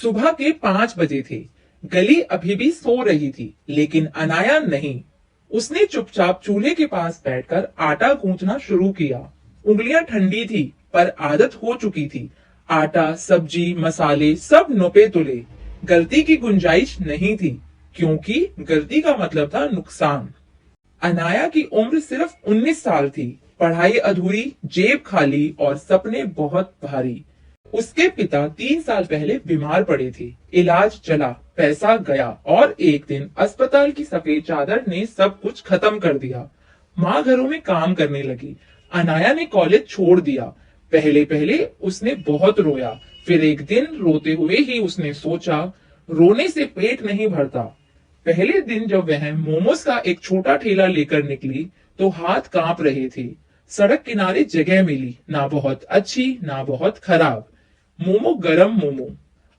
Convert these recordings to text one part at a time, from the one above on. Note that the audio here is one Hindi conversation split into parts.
सुबह के 5 बजे थे। गली अभी भी सो रही थी, लेकिन अनाया नहीं। उसने चुपचाप चूल्हे के पास बैठकर आटा गूंथना शुरू किया। उंगलियां ठंडी थी, पर आदत हो चुकी थी। आटा, सब्जी, मसाले सब नुपे तुले। गलती की गुंजाइश नहीं थी, क्योंकि गलती का मतलब था नुकसान। अनाया की उम्र सिर्फ 19 साल थी। पढ़ाई अधूरी, जेब खाली और सपने बहुत भारी। उसके पिता 3 साल पहले बीमार पड़े थे। इलाज चला, पैसा गया और एक दिन अस्पताल की सफेद चादर ने सब कुछ खत्म कर दिया। माँ घरों में काम करने लगी। अनाया ने कॉलेज छोड़ दिया। पहले पहले उसने बहुत रोया। फिर एक दिन रोते हुए ही उसने सोचा, रोने से पेट नहीं भरता। पहले दिन जब वह मोमोज का एक छोटा ठेला लेकर निकली, तो हाथ कांप रहे थे। सड़क किनारे जगह मिली, ना बहुत अच्छी ना बहुत खराब। मोमो गरम मोमो।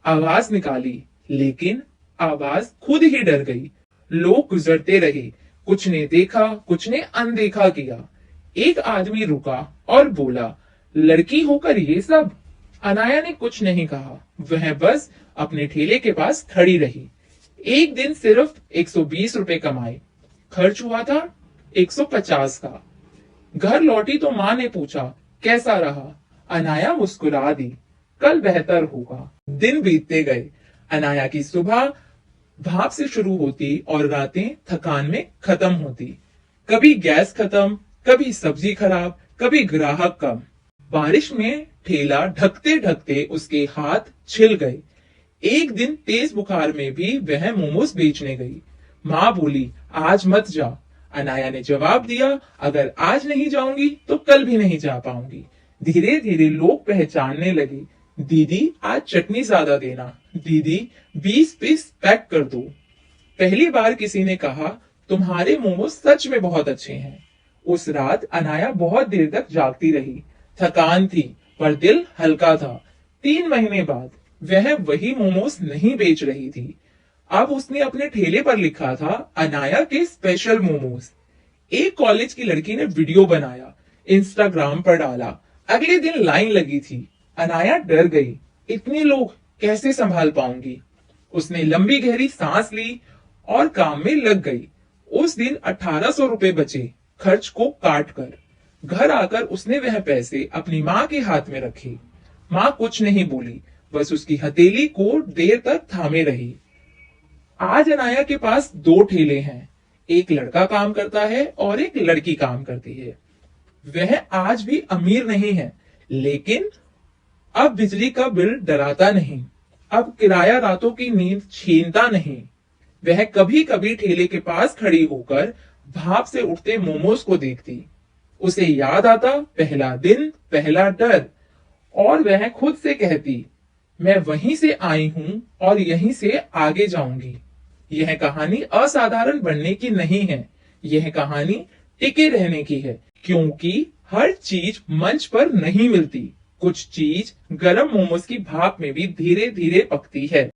आवाज निकाली, लेकिन आवाज खुद ही डर गई। लोग गुजरते रहे, कुछ ने देखा, कुछ ने अनदेखा किया। एक आदमी रुका और बोला, लड़की होकर ये सब? अनाया ने कुछ नहीं कहा। वह बस अपने ठेले के पास खड़ी रही। एक दिन सिर्फ 120 रुपए कमाए। खर्च हुआ था 150 का। घर लौटी तो माँ ने पूछा, कैसा रहा? अनाया मुस्कुरा दी, कल बेहतर होगा। दिन बीतते गए। अनाया की सुबह भाप से शुरू होती और रातें थकान में खत्म होती। कभी गैस खत्म, कभी सब्जी खराब, कभी ग्राहक कम। बारिश में ठेला ढकते ढकते उसके हाथ छिल गए। एक दिन तेज बुखार में भी वह मोमोज बेचने गई। माँ बोली, आज मत जा। अनाया ने जवाब दिया, अगर आज नहीं जाऊंगी तो कल भी नहीं जा पाऊंगी। धीरे धीरे लोग पहचानने लगे। दीदी, आज चटनी ज्यादा देना। दीदी, 20 पीस पैक कर दो। पहली बार किसी ने कहा, तुम्हारे मोमोज सच में बहुत अच्छे हैं। उस रात अनाया बहुत देर तक जागती रही। थकान थी, पर दिल हल्का था। 3 महीने बाद वह वही मोमोज नहीं बेच रही थी। अब उसने अपने ठेले पर लिखा था, अनाया के स्पेशल मोमोज। एक कॉलेज की लड़की ने वीडियो बनाया, इंस्टाग्राम पर डाला। अगले दिन लाइन लगी थी। अनाया डर गई, इतने लोग कैसे संभाल पाऊंगी? उसने लंबी गहरी सांस ली और काम में लग गई। उस दिन 1800 रुपए बचे, खर्च को काट कर। घर आकर उसने वह पैसे अपनी माँ के हाथ में रखे। माँ कुछ नहीं बोली, बस उसकी हथेली को देर तक थामे रही। आज अनाया के पास 2 ठेले हैं। एक लड़का काम करता है और एक लड़की काम करती है। वह आज भी अमीर नहीं है, लेकिन अब बिजली का बिल डराता नहीं। अब किराया रातों की नींद छीनता नहीं। वह कभी कभी ठेले के पास खड़ी होकर भाप से उठते मोमोज को देखती। उसे याद आता पहला दिन, पहला डर, और वह खुद से कहती, मैं वहीं से आई हूं और यहीं से आगे जाऊंगी। यह कहानी असाधारण बनने की नहीं है, यह कहानी टिके रहने की है, क्योंकि हर चीज मंच पर नहीं मिलती। कुछ चीज गरम मोमोज की भाप में भी धीरे धीरे पकती है।